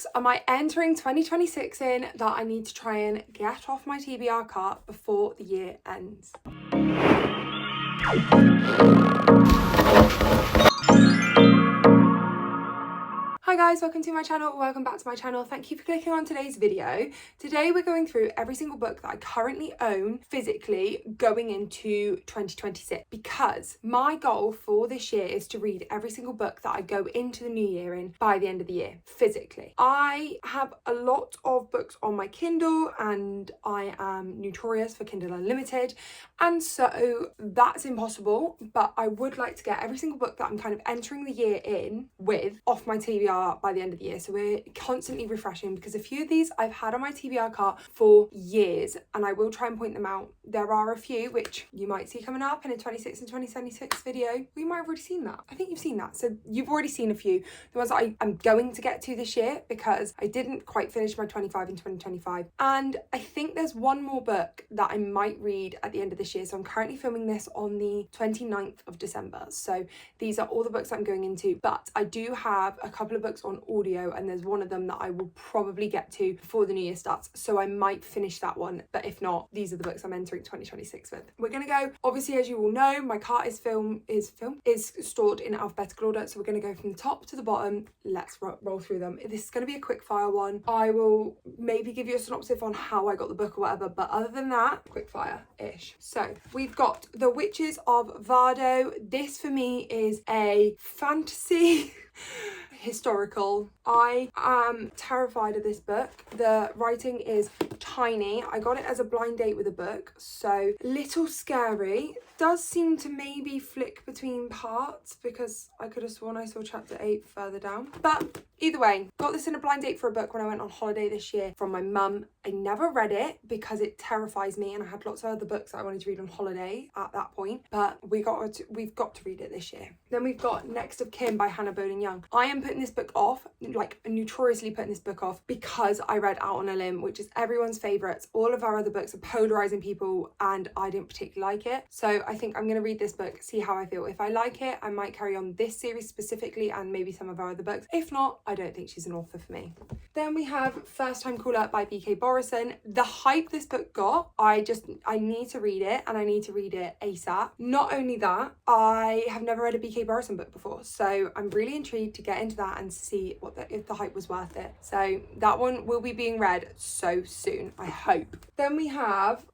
books am I entering 2026 in that I need to try and get off my TBR cart before the year ends? Hi guys, welcome to my channel, welcome back to my channel. Thank you for clicking on today's video. Today we're going through every single book that I currently own physically going into 2026, because my goal for this year is to read every single book that I go into the new year in by the end of the year, physically. I have a lot of books on my Kindle and I am notorious for Kindle Unlimited, and so that's impossible, but I would like to get every single book that I'm kind of entering the year in with off my TBR by the end of the year. So we're constantly refreshing, because a few of these I've had on my TBR cart for years and I will try and point them out. There are a few which you might see coming up in a 26 and 2026 video. We might have already seen that. I think you've seen that. So you've already seen a few. The ones that I'm going to get to this year, because I didn't quite finish my 25 in 2025. And I think there's one more book that I might read at the end of this year. So I'm currently filming this on the 29th of December. So these are all the books that I'm going into, but I do have a couple of books on audio and there's one of them that I will probably get to before the new year starts, so I might finish that one, but if not, these are the books I'm entering 2026 with. We're gonna go, obviously, as you all know, my cart is stored in alphabetical order, so we're gonna go from the top to the bottom. Let's roll through them. This is gonna be a quick fire one. I will maybe give you a synopsis on how I got the book or whatever, but other than that, quick fire-ish. So we've got The Witches of Vardo. This for me is a fantasy historical. I am terrified of this book. The writing is tiny. I got it as a blind date with a book, so little scary. Does seem to maybe flick between parts, because I could have sworn I saw chapter 8 further down. But either way, got this in a blind date for a book when I went on holiday this year from my mum. I never read it because it terrifies me, and I had lots of other books that I wanted to read on holiday at that point, but we've got to read it this year. Then we've got Next of Kin by Hannah Bowden Young. I am putting this book off, like notoriously putting this book off, because I read Out on a Limb, which is everyone's favourites. All of our other books are polarising people and I didn't particularly like it. So I think I'm going to read this book, see how I feel. If I like it, I might carry on this series specifically and maybe some of our other books. If not, I don't think she's an author for me. Then we have First Time Caller by B.K. Borison. The hype this book got, I need to read it, and I need to read it ASAP. Not only that, I have never read a B.K. Borison book before, so I'm really intrigued to get into that and see if the hype was worth it. So that one will be being read so soon, I hope. Then we have...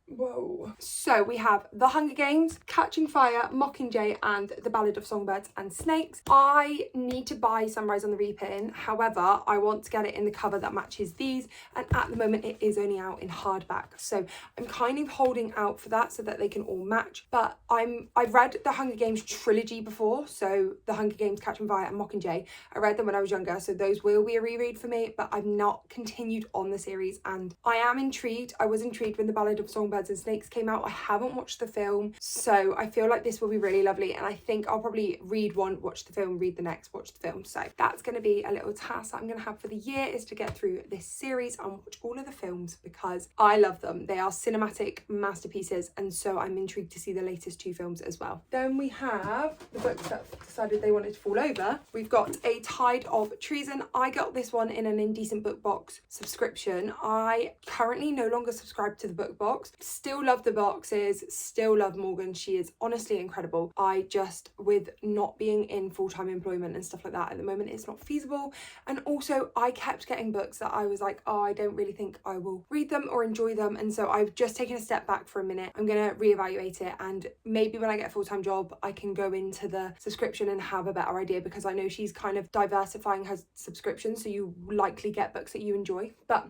Whoa. So we have The Hunger Games, Catching Fire, Mockingjay, and The Ballad of Songbirds and Snakes. I need to buy Sunrise on the Reaping. However, I want to get it in the cover that matches these, and at the moment it is only out in hardback. So I'm kind of holding out for that so that they can all match. But I've read the Hunger Games trilogy before, so The Hunger Games, Catching Fire, and Mockingjay. I read them when I was younger, so those will be a reread for me, but I've not continued on the series, and I am intrigued. I was intrigued when The Ballad of Songbirds and Snakes came out. I haven't watched the film, so I feel like this will be really lovely, and I think I'll probably read one, watch the film, read the next, watch the film. So that's going to be a little task that I'm going to have for the year, is to get through this series and watch all of the films, because I love them. They are cinematic masterpieces, and so I'm intrigued to see the latest 2 films as well. Then we have the books that decided they wanted to fall over. We've got A Tide of Treason. I got this one in an Indecent Book Box subscription. I currently no longer subscribe to the book box. Still love the boxes, still love Morgan. She is honestly incredible. I just, with not being in full-time employment and stuff like that at the moment, it's not feasible. And also I kept getting books that I was like, oh, I don't really think I will read them or enjoy them, and so I've just taken a step back for a minute. I'm gonna reevaluate it, and maybe when I get a full-time job I can go into the subscription and have a better idea, because I know she's kind of diversifying her subscription, so you likely get books that you enjoy. But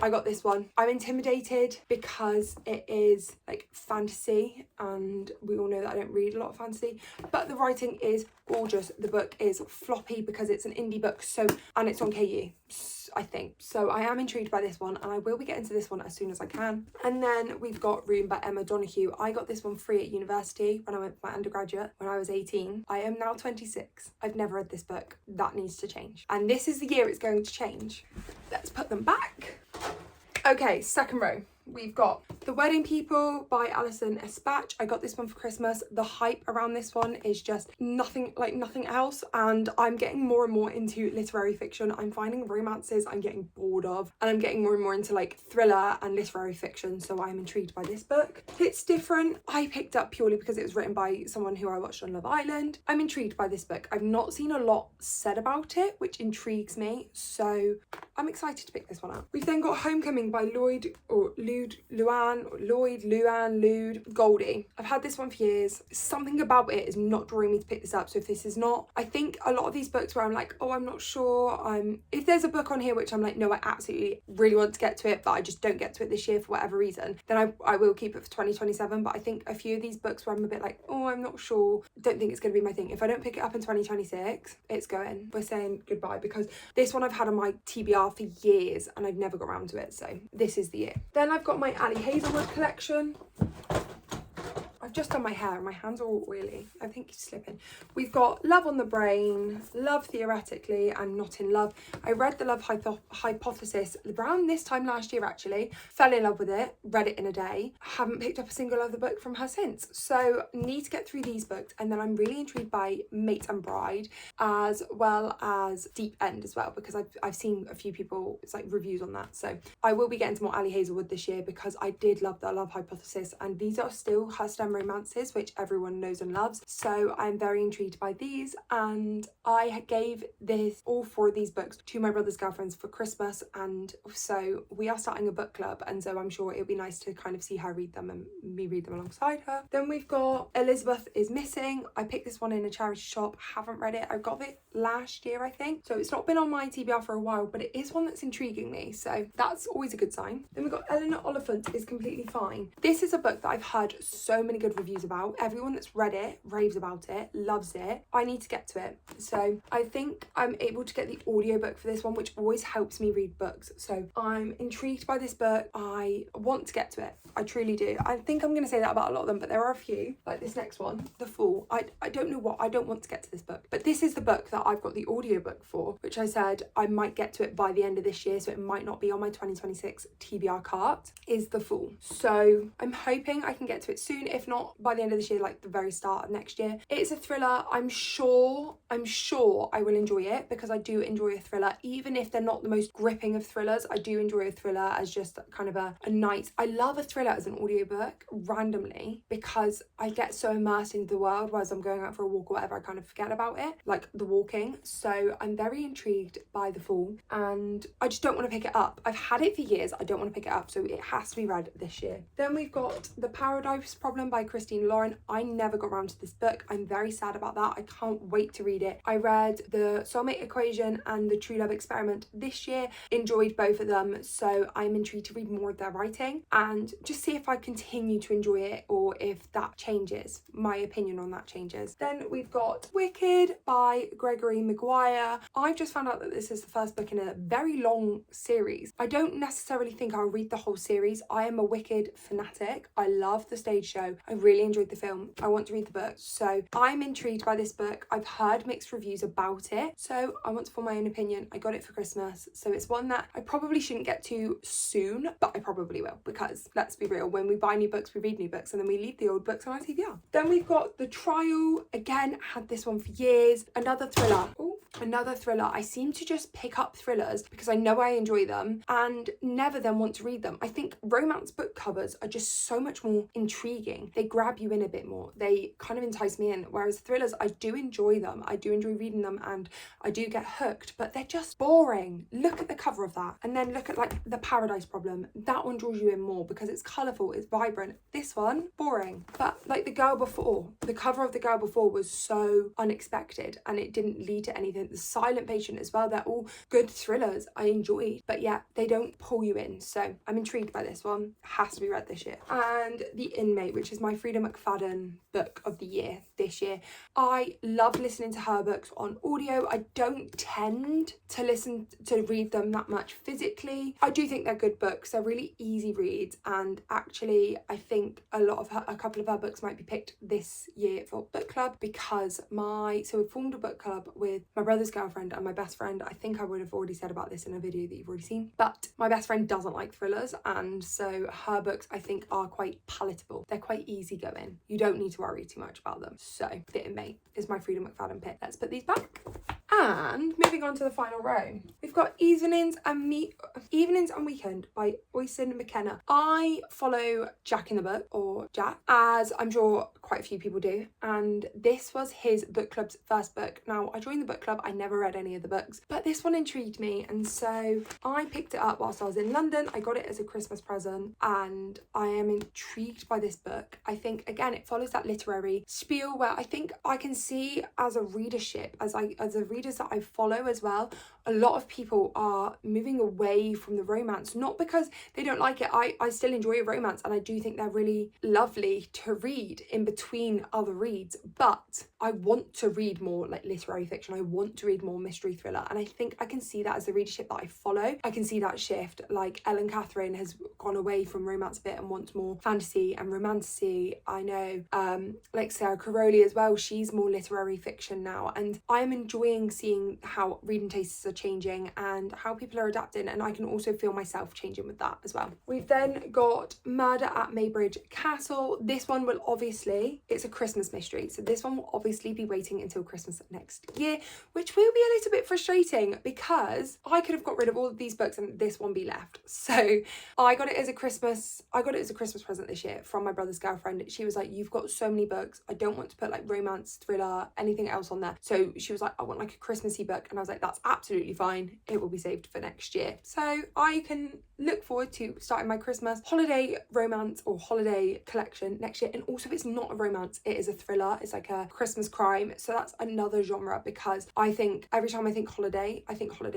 I got this one. I'm intimidated because it is like fantasy, and we all know that I don't read a lot of fantasy, but the writing is gorgeous. The book is floppy because it's an indie book, so, and it's on KU, I think. So I am intrigued by this one, and I will be getting to this one as soon as I can. And then we've got Room by Emma Donoghue. I got this one free at university when I went for my undergraduate when I was 18. I am now 26. I've never read this book. That needs to change. And this is the year it's going to change. Let's put them back. Okay, second row. we've got The Wedding People by Alison Espach. I got this one for Christmas. The hype around this one is just nothing like nothing else, and I'm getting more and more into literary fiction. I'm finding romances I'm getting bored of, and I'm getting more and more into like thriller and literary fiction, so I'm intrigued by this book. It's different. I picked up purely because it was written by someone who I watched on Love Island. I'm intrigued by this book. I've not seen a lot said about it, which intrigues me, so I'm excited to pick this one up. We've then got Homecoming by Lloyd Goldie. I've had this one for years. Something about it is not drawing me to pick this up, so if this is not, I think a lot of these books where I'm like, oh, I'm not sure, if there's a book on here which I'm like, no, I absolutely really want to get to it, but I just don't get to it this year for whatever reason, then I will keep it for 2027. But I think a few of these books where I'm a bit like, oh, I'm not sure, don't think it's going to be my thing. If I don't pick it up in 2026, it's going. We're saying goodbye, because this one I've had on my TBR for years and I've never got around to it, so this is the year. Then I've got my Ali Hazelwood collection. I've just done my hair and my hands are all oily. I think it's slipping. We've got Love on the Brain, Love Theoretically, and Not in Love. I read The Love Hypothesis around this time last year actually. Fell in love with it, read it in a day. Haven't picked up a single other book from her since. So need to get through these books. And then I'm really intrigued by Mate and Bride, as well as Deep End as well, because I've seen a few people, it's like reviews on that. So I will be getting to more Ali Hazelwood this year because I did love The Love Hypothesis, and these are still her STEM romances, which everyone knows and loves. So I'm very intrigued by these, and I gave all 4 of these books to my brother's girlfriends for Christmas, and so we are starting a book club, and so I'm sure it'll be nice to kind of see her read them and me read them alongside her. Then we've got Elizabeth is Missing. I picked this one in a charity shop, haven't read it. I got it last year I think, so it's not been on my TBR for a while, but it is one that's intriguing me, so that's always a good sign. Then we've got Eleanor Oliphant is Completely Fine. This is a book that I've heard so many good reviews about. Everyone that's read it raves about it, loves it. I need to get to it, so I think I'm able to get the audiobook for this one, which always helps me read books, so I'm intrigued by this book. I want to get to it, I truly do. I think I'm going to say that about a lot of them, but there are a few, like this next one, The Fool. I don't know what, I don't want to get to this book, but this is the book that I've got the audiobook for, which I said I might get to it by the end of this year, so it might not be on my 2026 TBR cart, is The Fool. So I'm hoping I can get to it soon, if not by the end of this year, like the very start of next year. It's a thriller. I'm sure I will enjoy it, because I do enjoy a thriller, even if they're not the most gripping of thrillers. I do enjoy a thriller as just kind of a night. I love a thriller as an audiobook randomly, because I get so immersed into the world, whereas I'm going out for a walk or whatever, I kind of forget about it, like the walking. So I'm very intrigued by The Fool, and I just don't want to pick it up. I've had it for years, I don't want to pick it up, so it has to be read this year. Then we've got The Paradise Problem by Christine Lauren. I never got around to this book. I'm very sad about that. I can't wait to read it. I read The Soulmate Equation and The True Love Experiment this year, enjoyed both of them, so I'm intrigued to read more of their writing and just see if I continue to enjoy it or if that changes, my opinion on that changes. Then we've got Wicked by Gregory Maguire. I've just found out that this is the first book in a very long series. I don't necessarily think I'll read the whole series. I am a Wicked fanatic. I love the stage show. I really enjoyed the film. I want to read the book, so I'm intrigued by this book. I've heard mixed reviews about it, so I want to form my own opinion. I got it for Christmas, so it's one that I probably shouldn't get to soon, but I probably will, because let's be real, when we buy new books, we read new books, and then we leave the old books on our TBR. Then we've got The Trial. Again, had this one for years. Another thriller. Ooh, another thriller. I seem to just pick up thrillers because I know I enjoy them and never then want to read them. I think romance book covers are just so much more intriguing. They grab you in a bit more. They kind of entice me in, whereas thrillers, I do enjoy them. I do enjoy reading them and I do get hooked, but they're just boring. Look at the cover of that, and then look at like The Paradise Problem. That one draws you in more because it's colourful, it's vibrant. This one, boring. But like The Girl Before, the cover of The Girl Before was so unexpected and it didn't lead to anything. The Silent Patient as well, they're all good thrillers I enjoyed, but yeah, they don't pull you in. So I'm intrigued by this one. It has to be read this year. And The Inmate, which is my my Frida McFadden book of the year this year. I love listening to her books on audio. I don't tend to read them that much physically. I do think they're good books. They're really easy reads, and actually I think a couple of her books might be picked this year for book club, because so we formed a book club with my brother's girlfriend and my best friend. I think I would have already said about this in a video that you've already seen, but my best friend doesn't like thrillers, and so her books I think are quite palatable. They're quite easygoing. You don't need to worry too much about them. So Fit and Mate is my Frida McFadden pick. Let's put these back. And moving on to the final row, we've got Evenings and Weekend by Oisin McKenna. I follow Jack in the Book, or Jack, as I'm sure quite a few people do, and this was his book club's first book. Now, I joined the book club, I never read any of the books, but this one intrigued me, and so I picked it up whilst I was in London. I got it as a Christmas present, and I am intrigued by this book. I think, again, it follows that literary spiel where I think I can see as a readership, as readers that I follow as well, a lot of people are moving away from the romance, not because they don't like it. I still enjoy a romance, and I do think they're really lovely to read in between other reads, but I want to read more like literary fiction. I want to read more mystery thriller, and I think I can see that as the readership that I follow. I can see that shift. Like Ellen Catherine has gone away from romance a bit and wants more fantasy and romantasy. I know like Sarah Caroli as well, she's more literary fiction now, and I'm enjoying seeing how reading tastes are changing and how people are adapting, and I can also feel myself changing with that as well. We've then got Murder at Maybridge Castle. This one will obviously, it's a Christmas mystery, so this one will obviously be waiting until Christmas next year, which will be a little bit frustrating because I could have got rid of all of these books and this one be left. So I got it as a Christmas present this year from my brother's girlfriend. She was like, you've got so many books, I don't want to put like romance, thriller, anything else on there. So she was like, I want like a Christmassy book, and I was like, that's absolutely fine, it will be saved for next year. So I can look forward to starting my Christmas holiday romance or holiday collection next year. And also, it's not a romance, it is a thriller. It's like a Christmas crime, so that's another genre, because I think every time I think holiday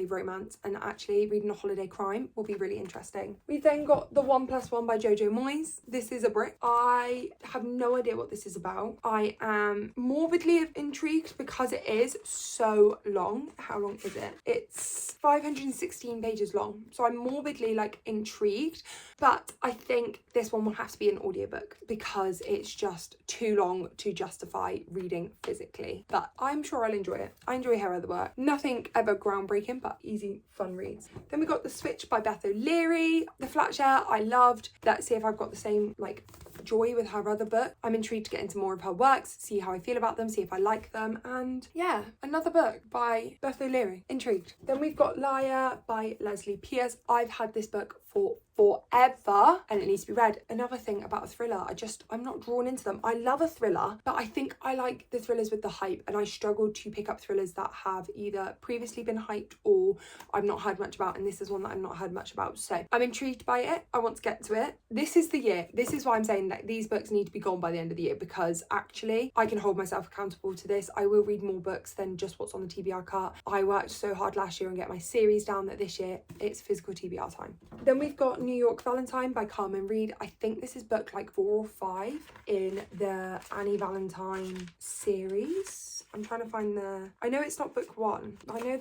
romance, and actually reading a holiday crime will be really interesting. We've then got The 1+1 by Jojo Moyes. This is a brick. I have no idea what this is about. I am morbidly intrigued because it is so long. How long is it? It's 516 pages long, so I'm morbidly like intrigued, but I think this one will have to be an audiobook because it's just too long to justify reading physically, but I'm sure I'll enjoy it. I enjoy her other work. Nothing ever groundbreaking, but easy fun reads. Then we got The Switch by Beth O'Leary. The Flat Share I loved. Let's see if I've got the same like joy with her other book. I'm intrigued to get into more of her works, see how I feel about them, see if I like them, and yeah, another book by Beth O'Leary. Intrigued. Then we've got Liar by Leslie Pierce. I've had this book for forever and it needs to be read. Another thing about a thriller, I'm not drawn into them. I love a thriller, but I think I like the thrillers with the hype, and I struggle to pick up thrillers that have either previously been hyped or I've not heard much about, and this is one that I've not heard much about. So I'm intrigued by it. I want to get to it. This is the year. This is why I'm saying that these books need to be gone by the end of the year, because actually I can hold myself accountable to this. I will read more books than just what's on the TBR cart. I worked so hard last year and get my series down that this year it's physical TBR time. Then we've got New York Valentine by Carmen Reed. I think this is book like 4 or 5 in the Annie Valentine series. I'm trying to find I know it's not book 1. I know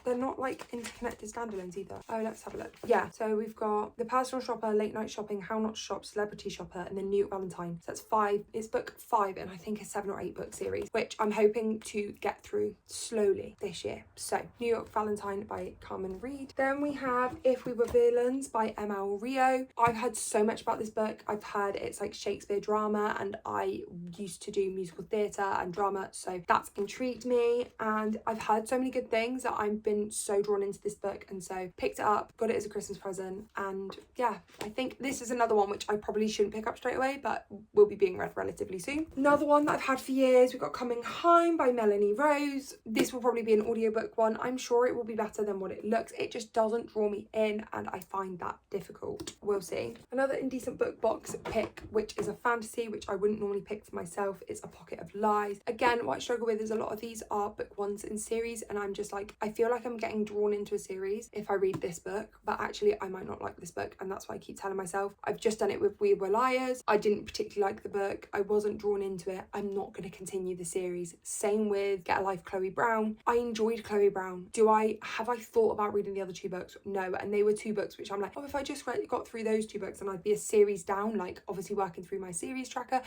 they're not like interconnected standalones either. Oh, let's have a look. Yeah, so we've got The Personal Shopper, Late Night Shopping, How Not to Shop, Celebrity Shopper, and then New York Valentine. So that's 5. It's book 5 and I think a 7 or 8 book series, which I'm hoping to get through slowly this year. So New York Valentine by Carmen Reed. Then we have If We Were Villains by ML Rio. I've heard so much about this book. I've heard it's like Shakespeare drama, and I used to do musical theatre and drama, so that's intrigued me, and I've heard so many good things that I've been so drawn into this book, and so picked it up, got it as a Christmas present, and yeah, I think this is another one which I probably shouldn't pick up straight away, but will be being read relatively soon. Another one that I've had for years, we've got Coming Home by Melanie Rose. This will probably be an audiobook one. I'm sure it will be better than what it looks. It just doesn't draw me in, and I find that difficult. We'll see. Another indecent book box pick, which is a fantasy, which I wouldn't normally pick for myself, is A Pocket of Lies. Again, what I struggle with there's a lot of these are book ones in series, and I'm just like, I feel like I'm getting drawn into a series if I read this book, but actually I might not like this book, and that's why I keep telling myself. I've just done it with We Were Liars. I didn't particularly like the book. I wasn't drawn into it. I'm not going to continue the series. Same with Get a Life, Chloe Brown. I enjoyed Chloe Brown. Have I thought about reading the other two books? No, and they were two books which I'm like, oh, if I just got through those two books, then I'd be a series down, like obviously working through my series tracker,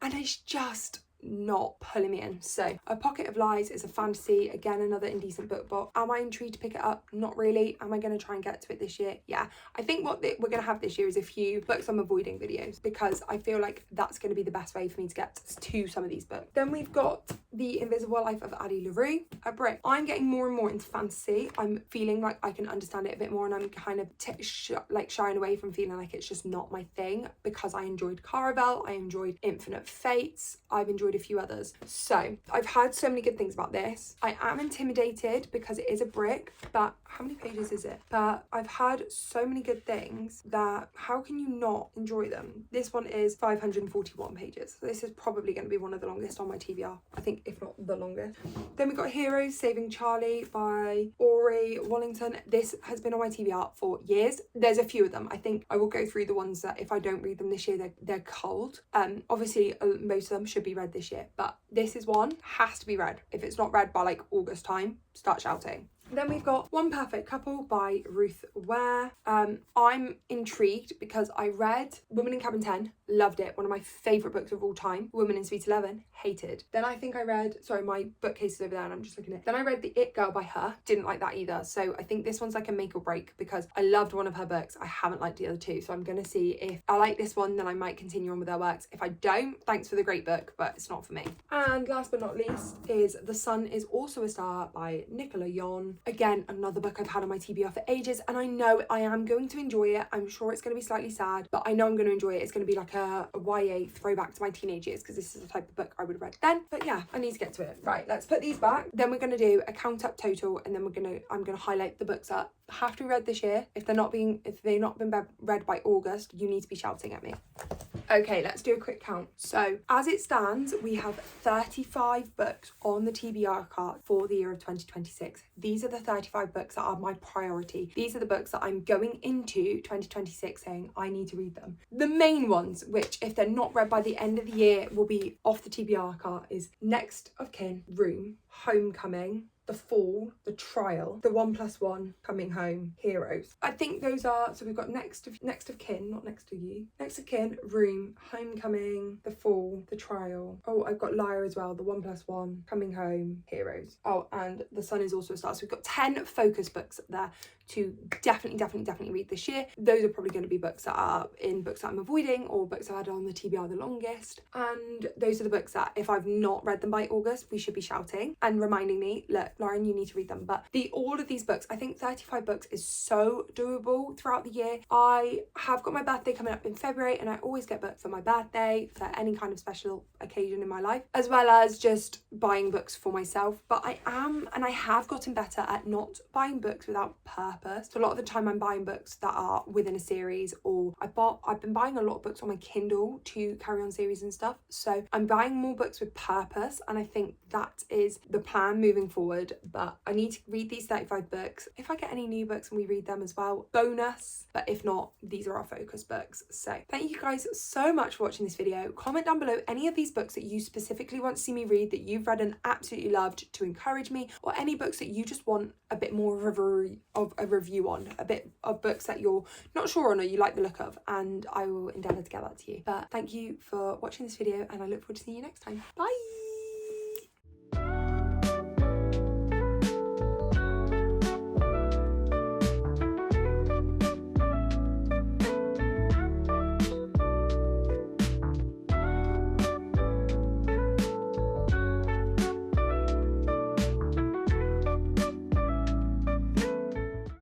and it's just not pulling me in. So A Pocket of Lies is a fantasy, again another indecent book. Am I intrigued to pick it up? Not really. Am I going to try and get to it this year? Yeah. I think what we're going to have this year is a few books I'm avoiding videos, because I feel like that's going to be the best way for me to get to some of these books. Then we've got The Invisible Life of Addie LaRue, a Brit. I'm getting more and more into fantasy. I'm feeling like I can understand it a bit more, and I'm kind of shying away from feeling like it's just not my thing, because I enjoyed Caravel, I enjoyed Infinite Fates, I've enjoyed a few others. So I've heard so many good things about this. I am intimidated because it is a brick, but how many pages is it? But I've heard so many good things that how can you not enjoy them? This one is 541 pages. So this is probably going to be one of the longest on my TBR. I think, if not the longest. Then we've got Heroes Saving Charlie by Ori Wallington. This has been on my TBR for years. There's a few of them. I think I will go through the ones that if I don't read them this year, they're cold. Obviously most of them should be read this year, but this is one has to be read. If it's not read by like August time, start shouting. Then we've got One Perfect Couple by Ruth Ware. I'm intrigued because I read Woman in Cabin 10, loved it, one of my favourite books of all time. Woman in Suite 11, hated. Then I think I read, sorry, my bookcase is over there and I'm just looking at it. Then I read The It Girl by her, didn't like that either. So I think this one's like a make or break, because I loved one of her books. I haven't liked the other two. So I'm going to see if I like this one, then I might continue on with her works. If I don't, thanks for the great book, but it's not for me. And last but not least is The Sun Is Also a Star by Nicola Yon. Again, another book I've had on my TBR for ages, and I know I am going to enjoy it. I'm sure it's going to be slightly sad, but I know I'm going to enjoy it. It's going to be like a YA throwback to my teenage years, because this is the type of book I would have read then. But yeah, I need to get to it. Right, let's put these back. Then we're going to do a count up total, and then I'm going to highlight the books that have to be read this year. If they've not been read by August, you need to be shouting at me. Okay, let's do a quick count. So as it stands, we have 35 books on the TBR cart for the year of 2026. These are the 35 books that are my priority. These are the books that I'm going into 2026 saying I need to read them. The main ones, which if they're not read by the end of the year will be off the TBR cart, is Next of Kin, Room, Homecoming, The Fall, The Trial, The 1+1, Coming Home, Heroes. I think those are, so we've got Next of Kin, not Next to You. Next of Kin, Room, Homecoming, The Fall, The Trial. Oh, I've got Liar as well, The 1+1, Coming Home, Heroes. Oh, and The Sun Is Also a Star. So we've got 10 focus books there to definitely read this year. Those are probably going to be books that are in books that I'm avoiding, or books I've had on the TBR the longest. And those are the books that if I've not read them by August, we should be shouting and reminding me, look, Lauren, you need to read them. But all of these books, I think 35 books is so doable throughout the year. I have got my birthday coming up in February, and I always get books for my birthday, for any kind of special occasion in my life, as well as just buying books for myself. But I have gotten better at not buying books without purpose. So a lot of the time I'm buying books that are within a series, or I've been buying a lot of books on my Kindle to carry on series and stuff. So I'm buying more books with purpose, and I think that is the plan moving forward. But I need to read these 35 books. If I get any new books and we read them as well, bonus. But if not, these are our focus books. So thank you guys so much for watching this video. Comment down below any of these books that you specifically want to see me read, that you've read and absolutely loved, to encourage me, or any books that you just want a bit more of a review on, a bit of books that you're not sure on or you like the look of, and I will endeavour to get that to you. But thank you for watching this video, and I look forward to seeing you next time. Bye.